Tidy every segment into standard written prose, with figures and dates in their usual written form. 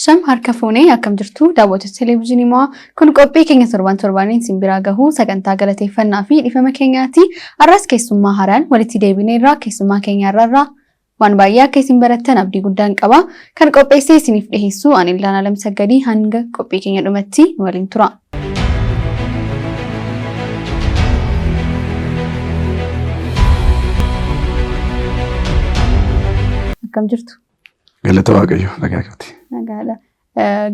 Sham harka fuunee akkam jirtu daawwattoota televezyiinii moo kun qophii keenya torbaaniin simbiraa gahuu sagantaa galateeffannaa fi dhifama keenyaati. Arras keessummaa haaraan walitti deebineerraa keessummaa keenya irraa waan baay'ee akka isin barattan abdii guddaan qaba. Kan qopheessee isiniif dhiheessu ani Ilaana Lamsaggadii hanga qophii keenya dhumatti waliin tura. Akkam jirtu? Galata Waaqayyo nagaa qabdi. Nagaadha.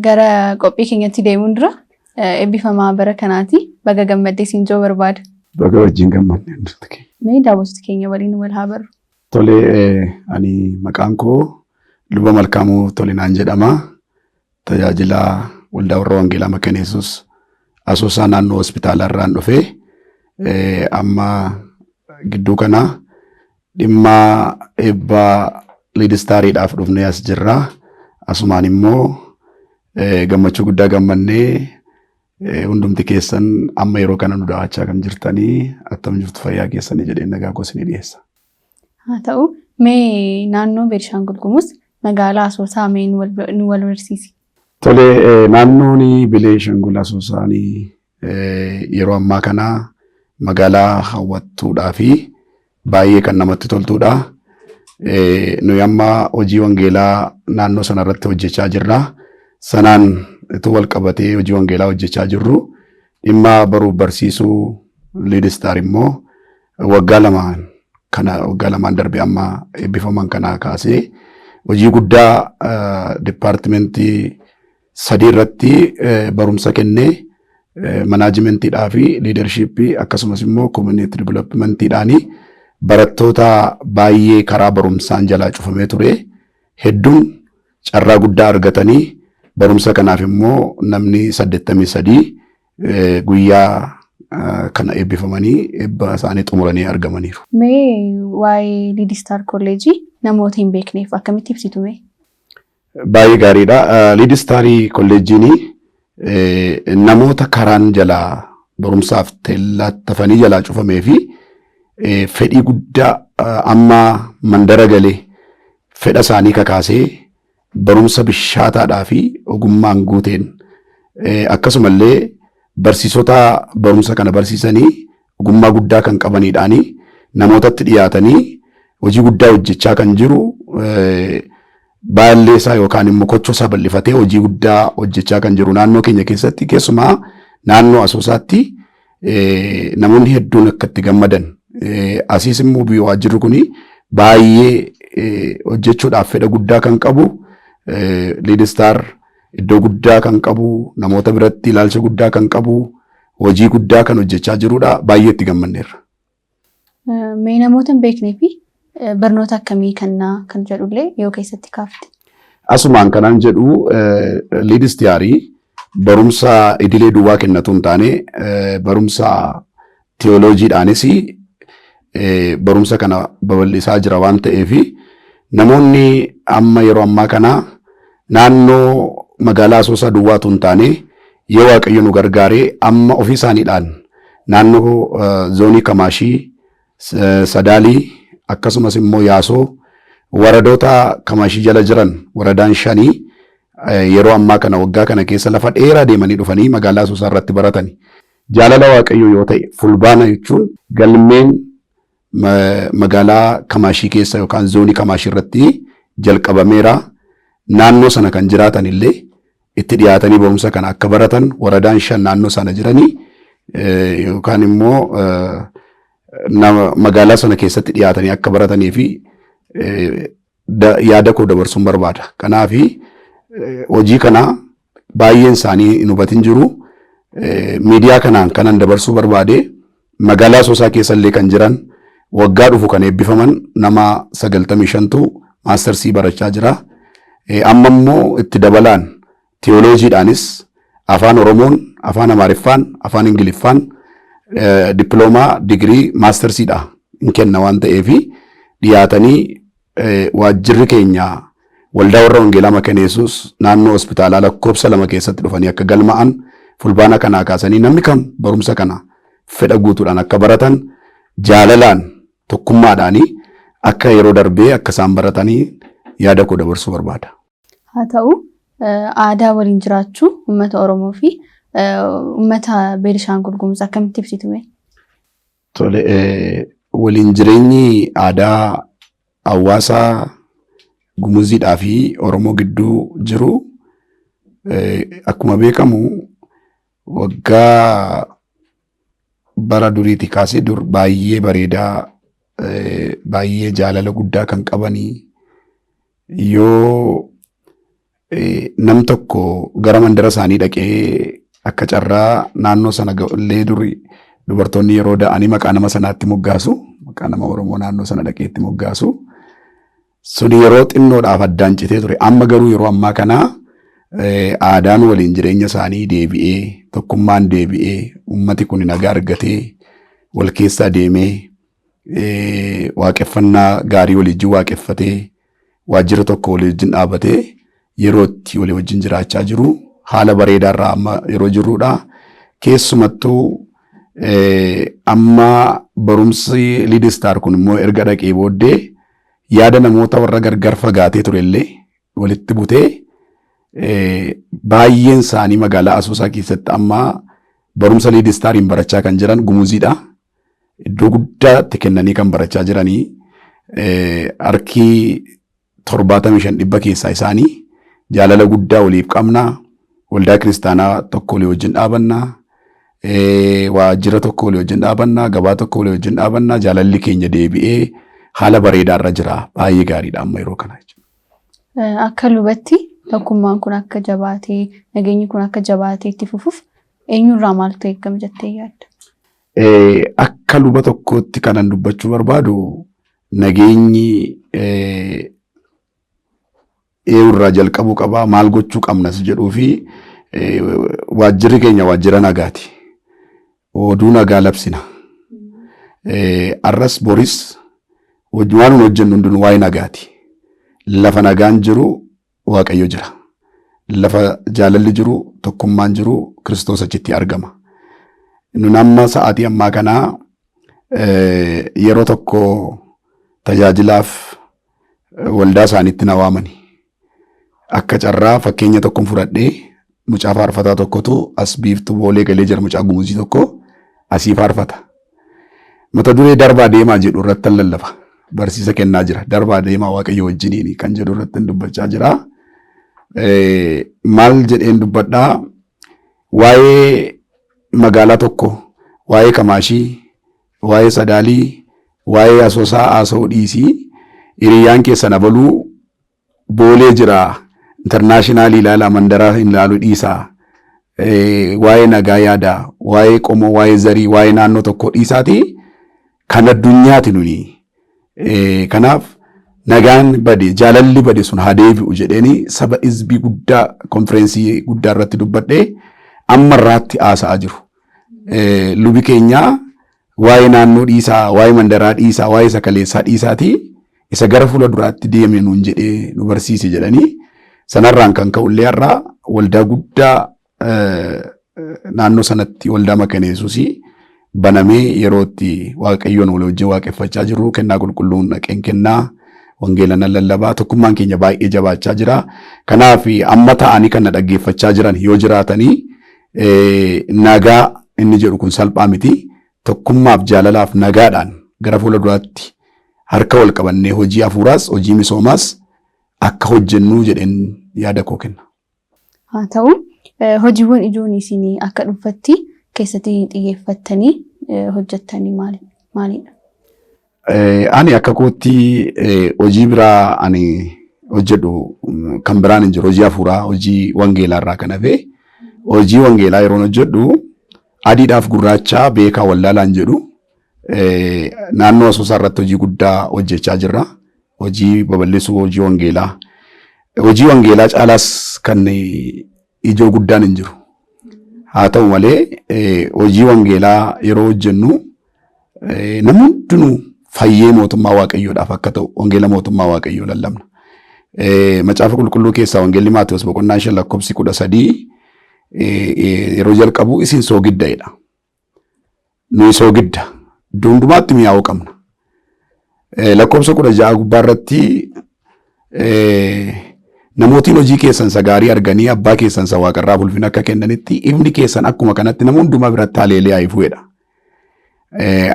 Gara qophii keenyatti deemuun dura eebbifamaa bara kanaati. Baga gammaddee siin joo barbaada. Baga wajjin gammadne hundumti keenya. Mee daawwattoota keenya waliin wal haa barru. Tole ani maqaan koo Luba Malkaamuu Tolinaan jedhama. Tajaajila waldaa warra Wangeelaa Makaan Yesuus Asoosaa naannoo hospitaala irraan dhufee amma gidduu kana dhimma eebbaa Lidistaariidhaaf dhufnee as jirra. Asumaan immoo gammachuu guddaa gammannee hundumti keessan amma yeroo kana nu daawwachaa kan jirtanii attam jirtu fayyaa keessanii jedhee nagaa koo isinii dhiyeessa. Haa ta'u mee naannoo Benishaangul Gumuz magaalaa Asoosaa mee nu wal barsiisi. Tole naannoon Benishaangul Asoosaan yeroo ammaa kana magaalaa hawwattuudhaa fi baay'ee kan namatti toltuudha. Nuyi amma hojii wangeelaa naannoo sana irratti hojjechaa jirra. Sanaan itti wal qabatee hojii wangeelaa hojjechaa jirru dhimma baruuf barsiisuu Lidistaar immoo waggaa lamaan darbe amma eebbifaman kana kaasee hojii guddaa dipaartimentii 3 irratti barumsa kennee manaajimentii fi liidarshiippii akkasumas immoo community developmentiidhaanii barattoota baay'ee karaa barumsaan jalaa cufamee ture hedduun carraa guddaa argatanii barumsa kanaaf immoo namni 83 guyyaa kana eebbifamanii eebba isaanii xumuranii argamaniiru. Mee waa'ee Lidistaar Kolleejii namoota hin beekneef akkamitti ibsitu mee? Baay'ee gaariidha. Lidistaar Kolleejiin namoota karaan jalaa barumsaaf teellattafanii jalaa cufamee fi fedhii guddaa amma mandara galee fedha isaanii kakaasee barumsa bishaataadhaa fi ogummaan guuteen akkasumallee barsiisota barumsa kana barsiisanii ogummaa guddaa kan qabaniidhaanii namootatti dhiyaatanii hojii guddaa hojjechaa kan jiru baalleessaa yookaan immoo kochosaa bal'ifatee hojii guddaa hojjechaa kan jiru naannoo keenya keessatti keessumaa naannoo Asoosaatti namoonni hedduun akka itti gammadan asiis immoo biyya waajjirri kuni baay'ee hojjechuudhaaf fedha guddaa kan qabu Lidistaar iddoo guddaa kan qabu namoota biratti ilaalcha guddaa kan qabu hojii guddaa kan hojjechaa jirudha baay'ee itti gammanneerra. Mee namoota hin beeknee fi barnoota akkamii kannaa kan jedhullee yoo keessatti kaafte. Asumaan kanaan jedhu Lidistaar barumsa idilee duwwaa kennatu hin taane barumsa teoloojiidhaanis barumsa kana babal'isaa jira waan ta'eef namoonni amma yeroo ammaa kana naannoo magaalaa Asoosaa duwwaatu hin taane yoo Waaqayyo nu gargaaree amma ofii isaaniidhaan naannoo zoonii Kamaashii, Sadaalii akkasumas immoo Yaasoo waradoota Kamaashii jala jiran waradaan 5 yeroo ammaa kana waggaa kana keessa lafa dheeraa deemanii dhufanii magaalaa Asoosaa irratti baratani. Jaalala Waaqayyo yoo ta'e fulbaana jechuun galmeen magaalaa Kamaashii keessa yookaan zoonii Kamaashii irratti jalqabameera. Naannoo sana kan jiraatan illee itti dhiyaatanii barumsa kana akka baratan waradaan 5 naannoo sana jiranii yookaan immoo magaalaa sana keessatti dhiyaatanii akka baratanii fi yaada koo dabarsuun barbaada. Kanaaf hojii kana baay'een isaanii hin hubatin jiru. Miidiyaa kanaan kanan dabarsuu barbaade magaalaa Asoosaa keessa illee kan jiran waggaa dhufu kan eebbifaman nama 95tu maastersii barachaa jira. Amma immoo itti dabalaan teoloojiidhaanis afaan Oromoon, afaan Amaariffaan, afaan Ingiliffaan dippiloomaa digirii maastersiidha hin kenna waan ta'eef dhiyaatanii waajjirri keenya waldaa warra Wangeelaa Makaan Yesuus naannoo hospitaalaa lakkoofsa 2 keessatti dhufanii akka galma'an fulbaana kanaa kaasanii namni kam barumsa kana fedha guutuudhaan akka baratan jaalalaan tokkummaadhaanii akka yeroo darbee akka isaan baratanii yaada koo dabarsuu barbaada. Haa ta'u aadaa waliin jiraachuu uummata Oromoo fi uummata Beenishaangul Gumuz akkamitti ibsitu? Tole waliin jireenyi aadaa hawaasa Gumuzidhaa fi Oromoo gidduu jiru akkuma beekamu waggaa bara duriiti kaasee dur baay'ee bareedaa baay'ee jaalala guddaa kan qabanii yoo nam tokko gara mandara isaanii dhaqee akka carraa naannoo sana illee duri dubartoonni yeroo da'anii maqaa nama sanaatti moggaasu maqaa nama Oromoo naannoo sana dhaqeetti moggaasu suni yeroo xinnoodhaaf addaan citee ture. Amma garuu yeroo ammaa kana aadaan waliin jireenya isaanii deebi'ee tokkummaan deebi'ee ummati kun nagaa argatee wal keessa deemee waaqeffannaa gaarii waliin waaqeffatee waajjira tokko waliin dhaabatee yerootti walii wajjin jiraachaa jiru haala bareedaarraa amma yeroo jirrudha. Keessumattuu amma barumsi Liidistaar kun immoo erga dhaqee booddee yaada namoota warra gargar fagaatee turellee walitti butee baay'een isaanii magaalaa Asoosaa keessatti amma barumsa Liidistaariin barachaa kan jiran Gumuzidha. Iddoo guddaatti kennanii kan barachaa jiranii harkii 75% keessaa isaanii jaalala guddaa waliif qabna. Waldaa kiristaanaa tokko walii wajjin dhaabanna. Waajjira tokko walii wajjin dhaabanna. Gabaa tokko walii wajjin dhaabanna. Jaalalli keenya deebi'ee haala bareedaarra jira. Baay'ee gaariidha amma yeroo kana. Akka lubatti tokkummaan kun akka jabaatee nageenyi kun akka jabaatee itti fufuuf eenyurraa maaltu eegama jettee yaadda? Akka luba tokkotti kanan dubbachuu barbaadu nageenyi eewurraa jalqabuu qaba. Maal gochuu qabnas jedhuu fi waajjirri keenya waajjira nagaati. Oduu nagaa labsina. Arras boris waan hojjennu hundinuu waa'ee nagaati. Lafa nagaan jiru Waaqayyo jira. Lafa jaalalli jiru tokkummaan jiru Kiristoos achitti argama. Nun amma sa'aatii ammaa kana yeroo tokko tajaajilaaf waldaa isaaniitti na waamani. Akka carraa fakkeenya tokkoon fudhadhee mucaa faarfataa tokkotu as biiftuu boolee galee jira mucaa Gumuzii tokko asii faarfata. Mata duree darbaa deemaa jedhu irratti lallafa. Barsiisa kennaa jira. Darbaa deemaa Waaqayyo wajjiniini kan jedhu irratti dubbachaa jira. Maal jedheen dubbadhaa waa'ee magaalaa tokko waa'ee Kamaashii waa'ee Sadaalii waa'ee Asoosaa haasa'uu dhiisii hiriyyaan keessan abaluu boolee jira internaashinaal ilaalaa mandaraa ilaaluu dhiisaa waa'ee nagaa yaadaa waa'ee qomoo waa'ee zarii waa'ee naannoo tokko dhiisaati kan addunyaati nuni. Kanaaf nagaan bade jaalalli bade sun haa deebi'u jedheeni saba izbii guddaa konfereensii guddaa irratti dubbadhee amma irraatti haasa'aa jiru. Lubi keenya waa'ee naannoo dhiisaa waa'ee mandaraa dhiisaa waa'ee sakaleessaa dhiisaati isa gara fuula duraatti deeme nuun jedhee nu barsiise jedhanii sanarraan kan ka'ullee har'aa waldaa guddaa naannoo sanatti waldaa Makana Yesuusii banamee yerootti Waaqayyoon wal wajjin waaqeffachaa jiru. Kennaa qulqulluun dhaqeen kennaa wangeela nan lallabaa tokkummaan keenya baay'ee jabaachaa jira. Kanaaf amma ta'anii kan na dhaggeeffachaa jiran yoo jiraatanii nagaa inni jedhu kun salphaa miti. Tokkummaaf jaalalaaf nagaadhaan gara fuula duraatti harka wal qabannee hojii hafuuraas hojii misoomaas akka hojjennu jedheen yaada koo kenna. Haa ta'u hojiiwwan ijoon isin akka dhuunfatti keessatti xiyyeeffattanii hojjettanii maalidha? Ani akka kootti hojii biraa ani hojjedhu kan biraan hin jiru. Hojii hafuuraa hojii wangeelaa irraa kan hafe hojii wangeelaa yeroo hojjedhu adiidhaaf gurraacha beekaa wallaalaan jedhu naannoo Asoosaa irratti hojii guddaa hojjechaa jirra. Hojii babal'isuu hojii wangeelaa. Hojii wangeelaa caalaas kan ijoo guddaan hin jiru. Haa ta'u malee hojii wangeelaa yeroo hojjennu namni hundinuu fayyee mootummaa Waaqayyoodhaaf akka ta'u wangeela mootummaa Waaqayyoo lallabna. Macaafa qulqulluu keessaa wangeelli Maatewos boqonnaa 5:13 yeroo jalqabu isin soogidda jedha. Nuyi soogidda iddoo hundumaatti mi'aawuu qabna. Lakkoofsa 16 gubbaa irratti Namootiin hojii keessan isa gaarii arganii abbaa keessan isa waaqarraa ulfina akka kennanitti ifni keessan akkuma kanatti nama hundumaa biratti haleelee haifuudha.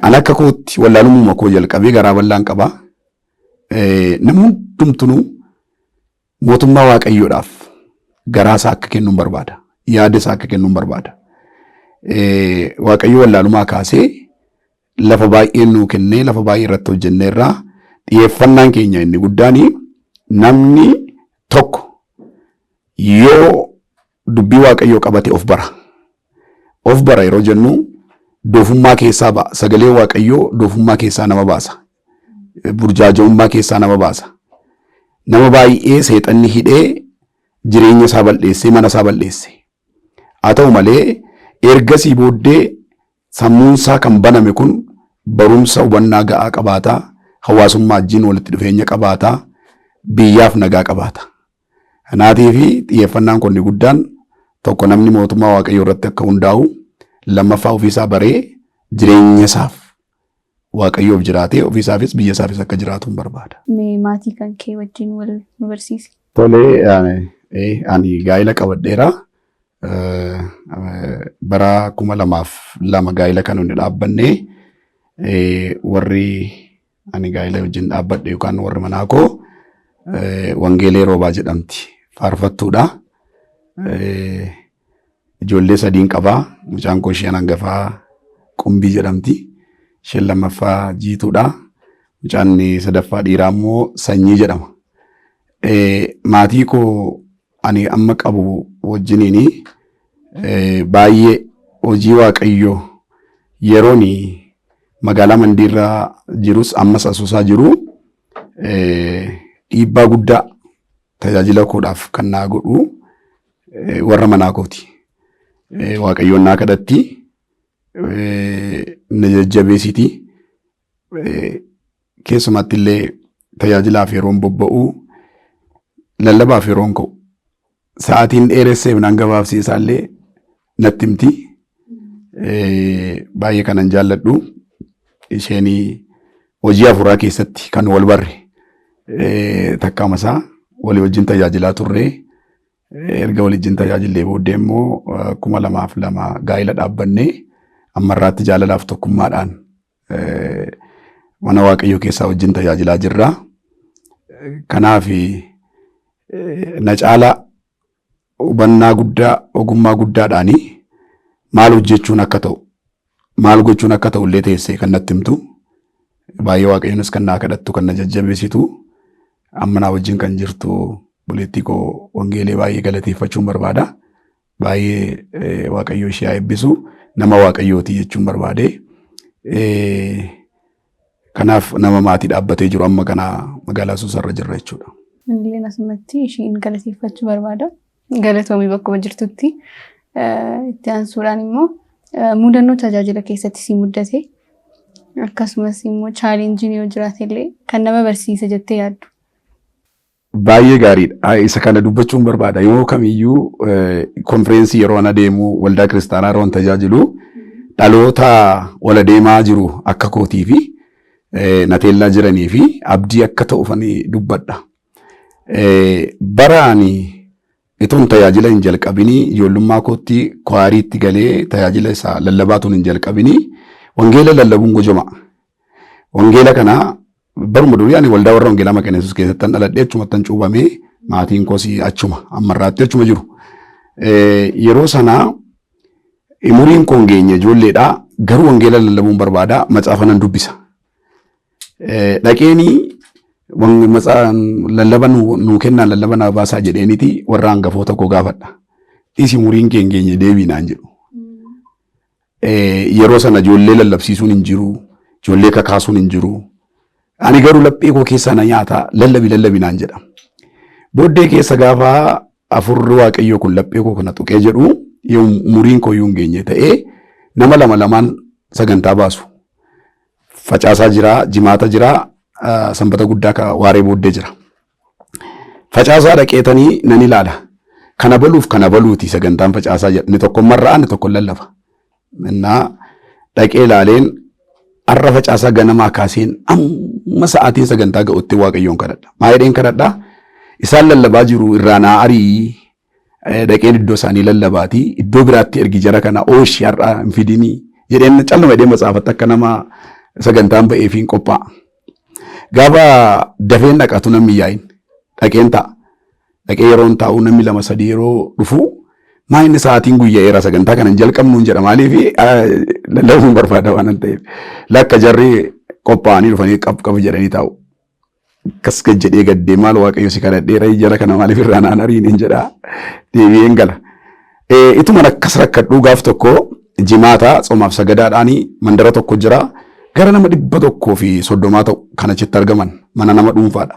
An akka kootti wallaalummaa koo jalqabee garaa bal'aan qaba. Namni hundumtuu mootummaa waaqayyoodhaaf garaa isaa akka kennuun barbaada. Yaada isaa akka kennuun barbaada. Waaqayyo wallaalumaa kaasee lafa baay'ee nuu kennee lafa baay'ee irratti hojjenneerraa xiyyeeffannaan keenya inni guddaan namni tokko yoo dubbii waaqayyoo qabate of bara. Of bara yeroo jennu doofummaa keessaa ba'a. Sagalee waaqayyoo doofummaa keessaa nama baasa. Burjaaja'ummaa keessaa nama baasa. Nama baay'ee seexanni hidhee jireenya isaa balleessee mana isaa balleesse. Haa ta'u malee ergasii booddee sammuun isaa kan baname kun barumsa hubannaa ga'aa qabaata. Hawaasummaa wajjin walitti dhufeenya qabaata. Biyyaaf nagaa qabaata. Kanaatii fi xiyyeeffannaan kun guddaan tokko namni mootummaa waaqayyoo irratti akka hundaa'u lammaffaa ofiisaa baree jireenya isaaf waaqayyoof jiraatee ofiisaafis biyya isaafis akka jiraatu barbaada. Maatii kan kee wajjin wal nu barsiisi. Tolee, ani gaa'ela qabadheera. Bara 2002 gaa'ela kan inni dhaabbanne warri ani gaa'ela wajjin dhaabbadhe yookaan warri manaa koo Wangeelee Roobaa jedhamti. Faarfattuudha. Ijoollee 3 qabaa. Mucaan koo isheen hangafaa Qumbii jedhamti. Isheen lammaffaa Jiituudha. Mucaan sadaffaa dhiiraa immoo Sanyii jedhama. Maatii koo ani amma qabu wajjiniin baay'ee hojii waaqayyoo yeroon magaalaa Mandiirraa jirus ammas Asoosaa jiru dhiibbaa guddaa tajaajila koodhaaf kan naa godhu warra manaa kooti. Waaqayyoon naa kadhatti na jajjabeessiti. Keessumatti illee tajaajilaaf yeroon bobba'u lallabaaf yeroon ka'u sa'aatiin dheeressee minaan gabaabsiisaa illee natti himti. Baay'ee kanan jaalladhu. Isheen hojii afuraa keessatti kan wal barre takkaama isaa walii wajjin tajaajilaa turre. Erga waliin tajaajillee booddee immoo 2002 gaa'ela dhaabbannee ammarraatti jaalalaaf tokkummaadhaan mana waaqayyoo keessaa wajjin tajaajilaa jirra. Kanaaf na caalaa hubannaa guddaa ogummaa guddaadhaan maal hojjechuun akka ta'u maal gochuun akka ta'u illee teessee kan natti himtu. Baay'ee waaqayyonis kan naa kadhattu kan na jajjabeessitu. Amma naa wajjin kan jirtu buleettii koo Wangeelee baay'ee galateeffachuun barbaada. Baay'ee waaqayyoo ishee haa eebbisu. Nama waaqayyooti jechuun barbaade. Kanaaf nama maatii dhaabbatee jiru amma kana magaalaa Asoosarra jirra jechuudha. Illee asumatti isheen galateeffachuu barbaada. Galatoomii bakkuma jirtutti. Itti aansuudhaan immoo mudannoo tajaajila keessatti si muddate akkasumas immoo chaalenjiin yoo jiraate illee kan nama barsiisa jettee yaaddu. Baay'ee gaariidha. Isa kana dubbachuun barbaada. Yoo kamiyyuu konfereensii yeroo ana deemu waldaa kiristaanaa yeroo tajaajilu dhaloota wal deemaa jiru akka kootii fi nateellaa jiranii fi abdii akka ta'uufanii dubbadha. Baraani itoon tajaajila hin jalqabinii ijoollummaa kootti kwaariitti galee tajaajila isaa lallabaatuun hin jalqabinii wangeela lallabuun gojoma. Wangeela kana baruma durii ani waldaa warra wangeelaa Maqaneessus keessatti dhaladhee achumattan cuubamee maatiin koosii achuma ammarraatti achuma jiru. Yeroo sanaa umuriin koo hin geenye ijoolleedhaa garuu wangeela lallabuun barbaada macaafa nan dubbisa. Dhaqeenii lallaba nuu kennaan lallaba naa baasaa jedheeniiti warra hangafoota koo gaafadha. Isi umuriin kee hin geenye deebii naan jedhu. Yeroo sana ijoollee lallabsiisuun hin jiru, ijoollee kakaasuun hin jiru. Ani garuu laphee koo keessaa na nyaata lallabi naan jedha. Booddee keessa gaafa afurri waaqayyoo kun laphee koo kana tuqee jedhu umuriin koo hin geenye ta'ee nama lamaan sagantaa baasu. Facaasaa jira, jimaata jira, sanbata guddaa ka waaree booddee jira. Facaasaa dhaqeetanii nan ilaala. Kana baluuf kana baluuti sagantaan facaasaa jedha. Inni tokko marraa inni tokko lallaba. Innaa dhaqee ilaaleen har'a facaasaa ganamaa kaaseen amma sa'aatiin sagantaa ga'utti waaqayyoon kadhadha. Maa jedheen kadhadhaa? isaan lallabaa jiru irraa naa arii dhaqeen iddoo isaanii lallabaati iddoo biraatti ergi jara kana ooshi har'a hin fidinii jedheen calluma jedhee matsaafatti akka nama sagantaan ba'ee fi hin qophaa'a. Gaafa dafeen dhaqatu namni yaa'in dhaqeen ta'a. Dhaqee yeroon taa'u namni 2-3 yeroo dhufu maa inni sa'aatiin guyyaa'eera sagantaa kana hin jalqabnuun jedha maaliif lallabuun barbaada waan ta'eef lakka jarri qophaa'anii dhufanii qabu jedhanii taa'u. Kas jedhee gaddee maal waaqayyo si kadhadheera jara kana maaliif irraa naan ariin jedha deebi'een gala. Ituma akkas rakkadhuu gaaf tokko jimaata tsomaaf sagadaadhaanii mandara tokko jira gara nama 130 ta'u kan achitti argaman mana nama dhuunfaadha.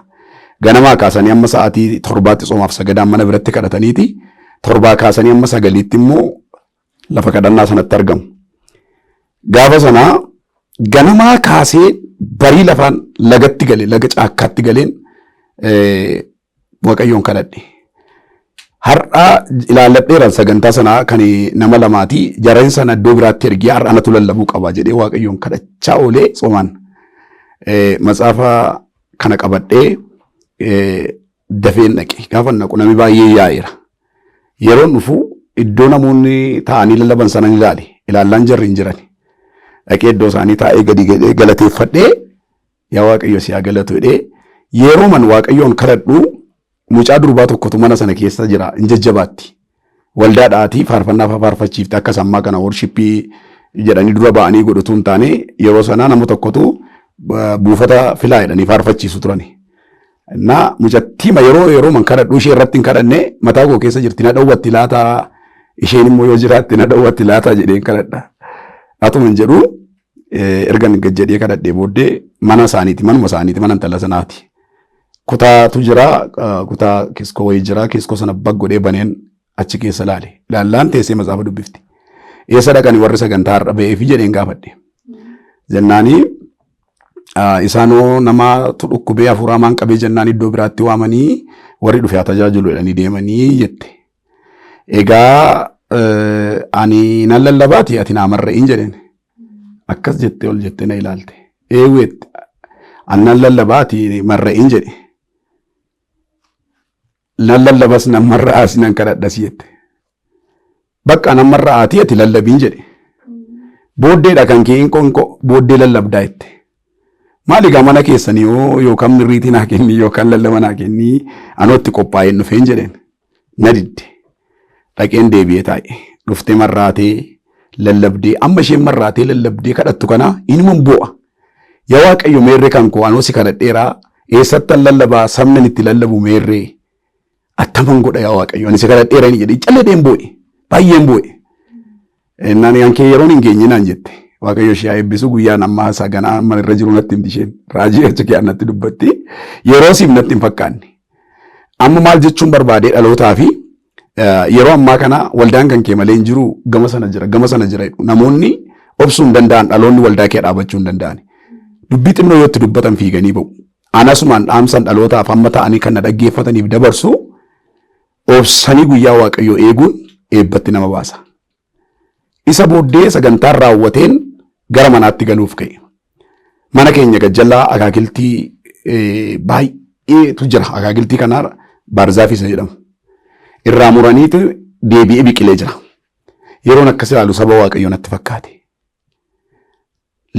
Ganamaa kaasanii amma sa'aatii 7tti tsomaaf sagadaan mana biratti kadhataniiti 7 kaasanii amma 9tti immoo lafa kadhannaa sanatti argamu. Gaafa sanaa ganamaa kaasee barii lafaan lagatti galee laga caakkaatti galeen waaqayyoon kadhadhe. Har'a ilaalladheeran sagantaa sanaa kan nama lamaati jareen sana iddoo biraatti ergee har'a anatu lallabuu qaba jedhee waaqayyoon kadhachaa oolee tsomaan matsaafa kana qabadhee dafeen dhaqe. Gaafa naqu namni baay'ee yaa'eera. Yeroon dhufu iddoo namoonni taa'anii lallaban sana ilaallaan jarri hin jiran. Dhaqee iddoo isaanii taa'ee gadi galateeffadhee yaa waaqayyo si haa galatu jedhee yeroo man waaqayyoon kadhadhu mucaa durbaa tokkotu mana sana keessa jira hin jajjabaatti. Waldaadhaatii faarfannaa faarfachiifte akka sammaa kana worshippii jedhanii dura ba'anii godhatu hin taane yeroo sanaa nama tokkotu buufata filaa jedhanii faarfachiisu turani. Na mucattiima yeroo man kadhadhu ishee irratti hin kadhanne mataa koo keessa jirti na dhowwatti laataa isheen immoo yoo jiraatti na dhowwatti laataa jedheen kadhadha. Atuma hin jedhu ergan gajjadhee kadhadhee booddee manuma isaaniiti mana intala sanaati. Kutaatu jira kutaa kiskoo wayii jira kiskoo sana baggodhee baneen achi keessa laale ilaallaan teessee matsaafa dubbifti. Eessa dhaqanii warri sagantaa har'a ba'eefi jedheen gaafadhe. Jennaanii isaanoo nama dhukkubee hafuuraamaan qabee jennaan iddoo biraatti waamanii warri dhufee tajaajilu jedhanii deemanii jette. Egaa ani nan lallabaati ati naa marra'iin jedheen. Akkas jettee ol jettee na ilaalte. Eewweetti annan lallabaati marra'iin jedhe. Nan lallabas nan marra'aas nan kadhadhas jette. Bakka nan marra'aati ati lallabiin jedhe. Booddeedha kan kee inko booddee lallabdaa jette. Maaligaa mana keessanii yookaan mirriitii naa kennii yookaan lallaba naa kennii anootti qophaa'een dhufeen jedheen. Na didde. Dhaqeen deebi'ee taa'e. Dhuftee marraatee lallabdee amma isheen marraatee lallabdee kadhattu kana inuma bu'a. Yaa waaqayyo meerree kan koo anoo si kadhadheeraa eessattan lallabaa sabnan itti lallabu meerree attaman godha yaa waaqayyo ani si kadhadheeraa ni jedhe calleedheen boo'e baay'een boo'e. Naan yankee yeroon hin geenye naan jette waaqayyo ishee eebbisu guyyaan ammaa saganaa amma irra jiru natti himti isheen raajii achi kee natti dubbatti yeroo siif natti hin fakkaanne. Amma maal jechuun barbaadee dhalootaa fi yeroo ammaa kana waldaan kan kee malee hin jiru gama sana jira namoonni obsuu hin danda'an dhaloonni waldaa kee dhaabachuu hin danda'an. Dubbii xinnoo yoo itti dubbatan fiiganii ba'u. Anasumaan dhaamsan dhalootaaf amma ta'anii kan na dhaggeeffataniif dabarsu obsanii guyyaa waaqayyoo eeguun eebbatti nama baasa. Isa booddee sagantaan raawwateen gara manaatti galuuf ka'e. Mana keenya gajjallaa akaakiltii baay'eetu jira. Akaakiltii kanaa baarzaafisa jedhamu. Irraa muraniitu deebi'ee biqilee jira. Yeroon akkas ilaalu saba waaqayyoo natti fakkaate.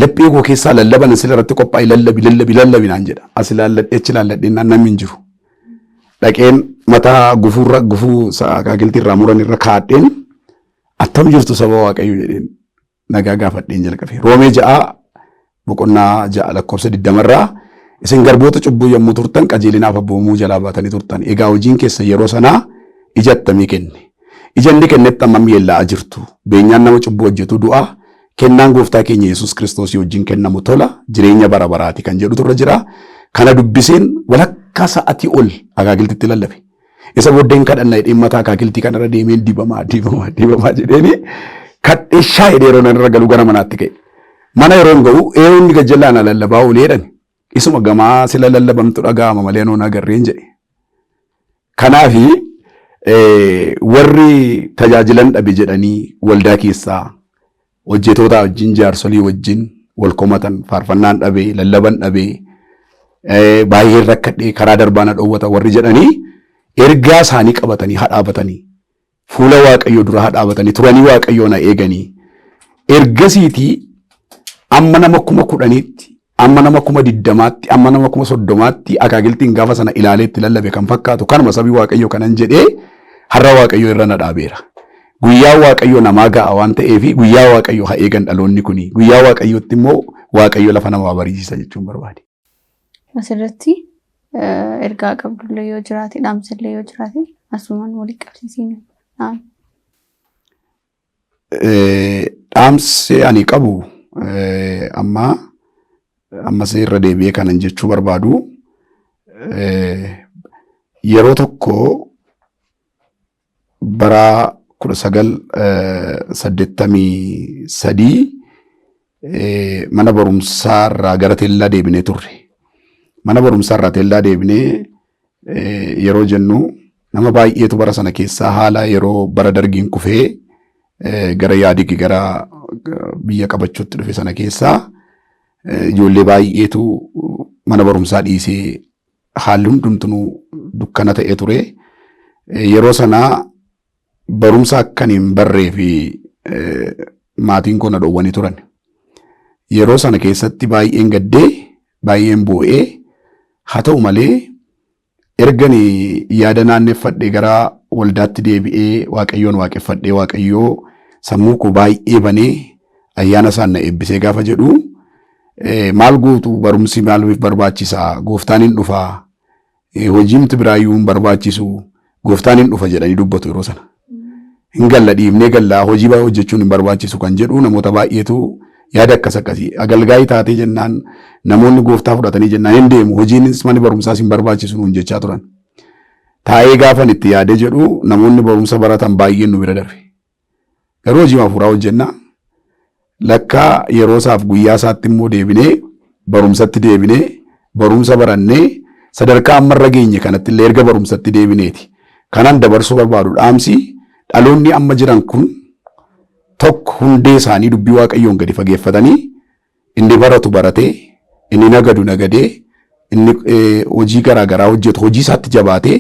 Laphee koo keessaa lallaban sila irratti qophaa'e lallabi naan jedha. As ilaalladhee achi ilaalladhee namni hin jiru. Dhaqeen mataa gufuu akaakiltii irraa muran irra kaadheen attam jirtu saba waaqayyoo jedheen nagaa gaafadheen jalqabe. Roomee 6:6 isin garboota cubbuu yommuu turtan qajeelinaaf abboomuu jalaa baatanii turtan. Egaa hojiin keessa yeroo sanaa ija attamii kenne. Ija inni kennetti ammam yeella'aa jirtu. Beenyaan nama cubbuu hojjetu du'a. Kennaan gooftaa keenya Yesuus Kiristoos wajjin kennamu tola jireenya bara baraati kan jedhu turre jira. Kana dubbiseen walakkaa sa'atii ol akaakiltitti lallabe. Isa booddeen kadhannaa hidheen mataa akaakiltii kanarra deemeen dibamaa jedheeni kadheeshaa hidhee yeroo irra galu gara manaatti ka'e. Mana yeroon ga'u inni gajjallaan lallabaa ooleedhan isuma gamaa sila lallabamtu dhaga'ama malee noon agarreen jedhe. Kanaafi warri tajaajilan dhabe jedhanii waldaa keessaa hojjetoota wajjin jaarsolii wajjin wal komatan faarfannaan dhabee lallaban dhabee baay'ee rakkadhee karaa darbaana dhoowwata warri jedhanii ergaa isaanii qabatanii hadhaabatanii fuula waaqayyoo dura hadhaabatanii turanii waaqayyoo na eeganii ergasiitii amma nama 10,000tti amma nama 20,000tti amma nama 30,000tti akaakiltiin gaafa sana ilaaleetti lallabe kan fakkaatu kanuma sabii waaqayyoo kanan jedhee har'a waaqayyoo irra na dhaabeera. Guyyaa waaqayyoo namaa ga'a waan ta'eef guyyaa waaqayyoo haa eegan dhaloonni kuni guyyaa waaqayyootti immoo waaqayyoo lafa namaa bariisisa jechuun barbaade. Asirratti ergaa qabdullee yoo jiraate dhaamsallee yoo jiraate asumaan walii qabsiisiin. Dhaamsi ani qabu ammas irra deebi'ee kanan jechuu barbaadu yeroo tokko bara 1983 mana barumsaa irraa gara teellaa deebinee turre. Mana barumsaa irraa teellaa deebinee yeroo jennu nama baay'eetu bara sana keessaa haala yeroo bara dargiin kufee gara yaadigi gara biyya qabachuutti dhufe sana keessaa ijoollee baay'eetu mana barumsaa dhiisee haalli hundumtuu dukkana ta'ee ture. Yeroo sanaa barumsa akkaniin barree fi maatiin koo na dhowwanii turan. Yeroo sana keessatti baay'een gaddee baay'een boo'ee haa ta'u malee ergani yaada naanneffadhee gara waldaatti deebi'ee waaqayyoon waaqeffadhee waaqayyoo sammuu koo baay'ee banee ayyaana isaan na eebbisee gaafa jedhu maal gootu barumsi maaliif barbaachisaa gooftaan hin dhufaa hojiimti biraayyuu hin barbaachisu gooftaan hin dhufa jedhanii dubbatu yeroo sana. Hin galla dhiibnee gallaa hojii baay'ee hojjechuun hin barbaachisu kan jedhu namoota baay'eetu yaada akkas akkasii agalgaayii taatee jennaan namoonni gooftaa fudhatanii jennaan hin deemu hojiinis manni barumsaas hin barbaachisu nuun jechaa turan. Taa'ee gaafan itti yaadee jedhu namoonni barumsa baratan baay'een nu bira darbe. Garuu hojii hafuuraa hojjennaa lakkaa yeroo isaaf guyyaa isaatti immoo deebinee barumsatti deebinee barumsa barannee sadarkaa ammarra geenye kanatti illee erga barumsatti deebineeti. Kanan dabarsuu barbaadu dhaamsi dhaloonni amma jiran kun tokko hundee isaanii dubbii waaqayyoon gadi fageeffatanii inni baratu baratee inni nagadu nagadee inni hojii garaagaraa hojjetu hojii isaatti jabaatee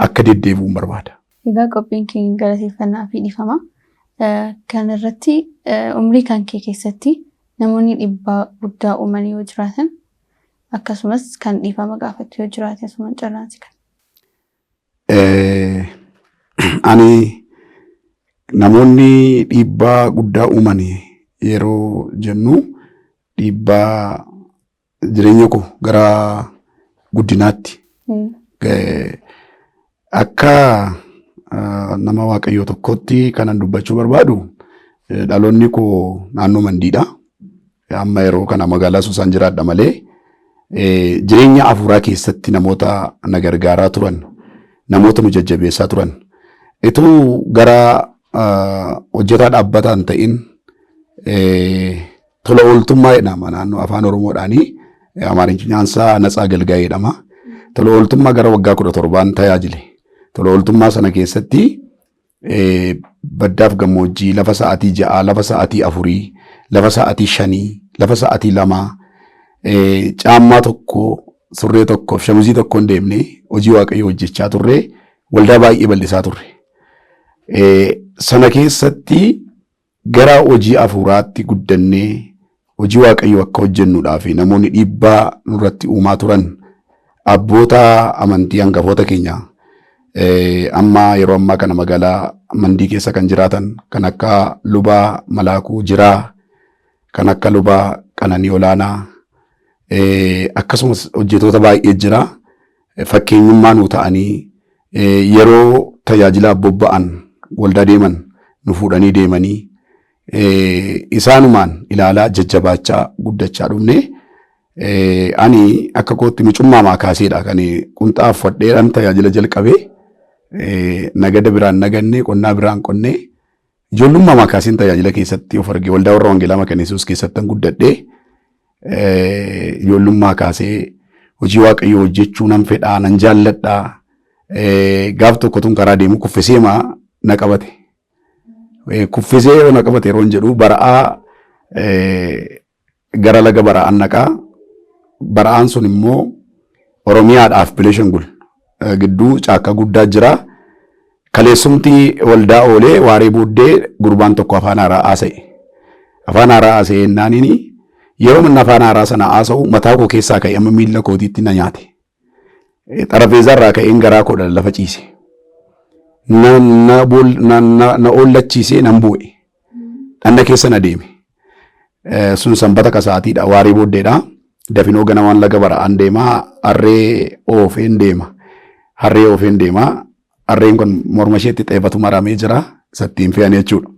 akka deddeebi'uun barbaada. Egaa qophiin keenya galateeffannaa fi dhiifama. Kan irratti umrii kan kee keessatti namoonni dhiibbaa guddaa uuman yoo jiraatan akkasumas kan dhiifama gaafatu yoo jiraate asumaan carraansi kan. Ani namoonni dhiibbaa guddaa uuman yeroo jennu dhiibbaa jireenya koo gara guddinaatti akka nama waaqayyoo tokkotti kanan dubbachuu barbaadu dhaloonni koo naannoo Mandiidha. Amma yeroo kana magaalaa Suusaan jiraadha malee jireenya hafuuraa keessatti namoota na gargaaraa turan namoota nu jajjabeessaa turan. Ituu gara hojjetaa dhaabbataa hin ta'in tola ooltummaa jedhama naannoo afaan Oromoodhaanii Amaariffaan Natsaa Agalgaayii jedhama. Tola ooltummaa gara waggaa 17 tajaajile. Tola ooltummaa sana keessatti baddaaf gammoojjii lafa sa'aatii 6 lafa sa'aatii 4 lafa sa'aatii 5 lafa sa'aatii 2 caammaa tokko surree tokko shamizii tokko hin deemne hojii waaqayyoo hojjechaa turre waldaa baay'ee bal'isaa turre. Sana keessatti gara hojii hafuuraatti guddannee hojii waaqayyoo akka hojjennuudhaaf namoonni dhiibbaa nurratti uumaa turan abboota amantii hangafoota keenya amma yeroo ammaa kana magaalaa Mandii keessa kan jiraatan kan akka lubaa Malaakuu Jiraa kan akka lubaa Qananii Olaanaa akkasumas hojjetoota baay'ee jira fakkeenyummaa nu ta'anii yeroo tajaajilaaf bobba'an waldaa deeman nu fuudhanii deemanii isaanumaan ilaalaa jajjabaachaa guddachaa dhufne ani akka kootti micummaamaa kaaseedha kan qunxaa uffadheedhaan tajaajila jalqabee nagada biraan naganne qonnaa biraan qonnee ijoollummaa kaaseen tajaajila keessatti of arge waldaa warra wangeelaa Makanesuus keessattan guddadhee ijoollummaa kaasee hojii waaqayyoo hojjechuu nan fedhaa nan jaalladhaa gaaf tokko tun karaa deemu kuffisee na qabate. Kuffisee na qabate yeroo jedhu bara'aa gara laga bara'aan naqaa bara'aan sun immoo Oromiyaadhaaf Bileeshangul gidduu caakka guddaa jira. Kaleessumti waldaa oolee waaree booddee gurbaan tokko afaan haaraa haasa'e. Afaan haaraa haasa'e jennaaniin yeroo manni afaan haaraa sana haasa'u mataa koo keessaa ka'e amma miilla kootiitti na nyaate. Xarapheezaa irraa ka'een garaa koo lafa ciise. Na oollachiisee nan bu'e. Dhanna keessa na deeme. Sun sanbata kasaatiidha waaree booddeedha. Dafinoo ganamaan laga bara'aan deemaa harree oofeen deema. Harree oofeen deemaa. Harreen kun morma isheetti xeeffatu maramee jira. Isattiin fe'anii jechuudha.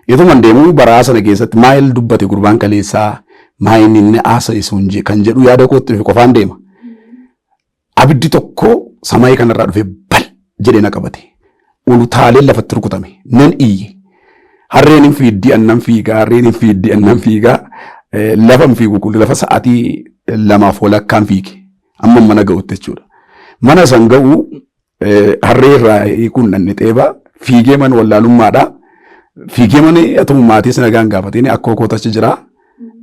Ituman deemuu baraa sana keessatti maayil dubbate gurbaan kaleessaa maayil inni haasa'e sun kan jedhu yaada kootti dhufe qofaan deema. Abiddi tokko samaayii kanarraa dhufe bal jedhee na qabate. Ulutaaleen lafatti rukutame. Nan iyye. Harreen hin fiiddi annan fiigaa. Harreen hin fiiddi annan fiigaa. Lafa hin fiigu kun lafa sa'aatii 2 walakkaan fiige. Amma mana ga'utti jechuudha. Mana san ga'u harree irraa hiikuun nanni xeeba. Fiigee mana wallaalummaadha. Fiigee mana atuma maatii nagaan gaafatee akkoo kootachi jira.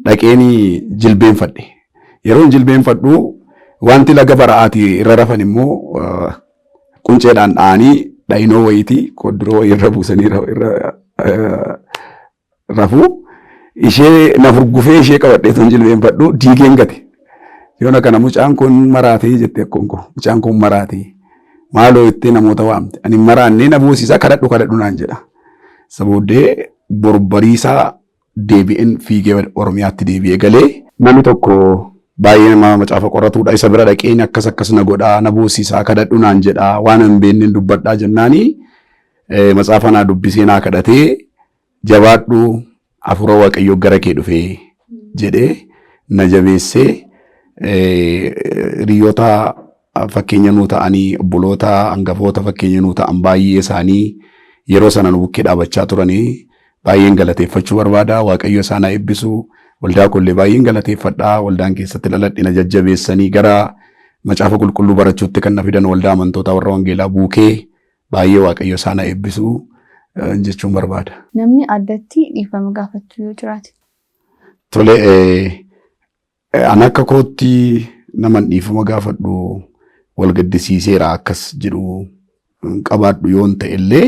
Dhaqeen jilbeenfadhe. Yeroon jilbeenfadhu wanti laga bara'aati irra rafan immoo qunceedhaan dha'anii dhayinoo wayitii koddiroo irra buusanii rafu. Ishee na furgufee ishee qabadhee tun jilbeenfadhu diigeen gate. Yoona kana mucaan kun maraatee jette akkonko. Mucaan kun maraatee. Maaloo itti namoota waamte. Ani maraannee na buusisaa kadhadhu naan jedha. Sabooddee borbariisaa deebi'een fiigee Oromiyaatti deebi'ee galee namni tokko baay'ee nama macaafa qoratuudha. Isa bira dhaqeen akkas na godhaa na buusisaa kadhadhu naan jedhaa waan hin beekneen dubbadhaa jennaanii macaafa naa dubbisee naa kadhatee jabaadhu hafuura Waaqayyoo gara kee dhufee jedhee na jabeessee hiriyoota fakkeenya nuu ta'anii obboloota hangafoota fakkeenya nuu ta'an baay'ee isaanii yeroo sana nu bukkee dhaabachaa turanii baay'een galateeffachuu barbaada. Waaqayyo isaan haa eebbisu. Waldaa kollee baay'een galateeffadhaa. Waldaan keessatti dhaladhina jajjabeessanii gara macaafa qulqulluu barachuutti kan na fidan waldaa amantoota warra wangeelaa buukee baay'ee Waaqayyo isaan haa eebbisu jechuun barbaada. Namni addatti dhiifama gaafachuu yoo jiraate. Tole an akka kootti naman dhiifama gaafadhu wal gaddisiiseera akkas jedhu qabaadhu yoon ta'e illee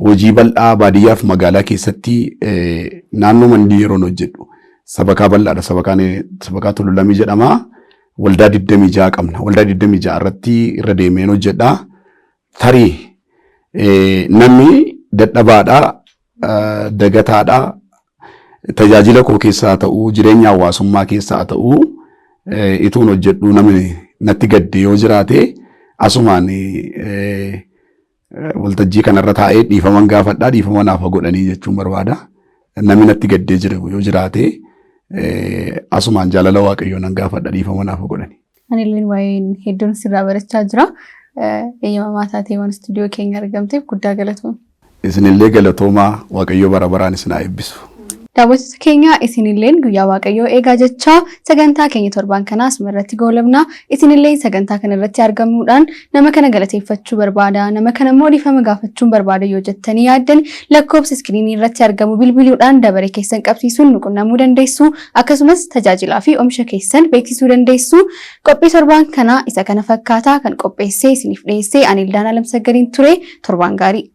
hojii bal'aa baadiyyaaf magaalaa keessatti naannoo mandii yeroon hojjedhu. Sabakaa bal'aadha. Sabakaa Tululamii jedhama. Waldaa 26 qabna. Waldaa 26 irratti irra deemeen hojjedha. Tarii namni dadhabaadha, dagataadha. Tajaajila koo keessaa ta'uu, jireenya hawaasummaa keessaa ta'uu ituun hojjedhu namni natti gadde yoo jiraate asumaan waltajjii kanarra taa'ee dhiifama gaafadhaa. Dhiifama naaf godhanii jechuun barbaada. Namni natti gaddee jira yoo jiraate asumaan jaalala Waaqayyoo nan gaafadha dhiifama naaf godhani. Ani illee waa'ee hedduun sirraa barachaa jira. Eeyyamamaa taatee waan istuudiyoo keenya argamteef guddaa galatooma. Isinillee galatoomaa Waaqayyoo bara baraan isin haa eebbisu. Daawwattoota keenya isinilleen guyyaa Waaqayyoo eegaa jechaa sagantaa keenya torban kanaas irratti goolabna. Isinillee sagantaa kana irratti argamuudhaan nama kana galateeffachuu barbaada, nama kana immoo dhiifama gaafachuun barbaada yoo jettanii yaaddan lakkoofsa iskiriinii irratti argamu bilbiluudhaan dabaree keessan qabsiisuun nu qunnamuu dandeessu. Akkasumas tajaajilaa fi oomisha keessan beeksisuu dandeessu. Qophii torban kanaa isa kana fakkaataa kan qopheessee isiniif dhiyeessee ani Ildaanaa Lamsaggariin ture. Torban gaarii.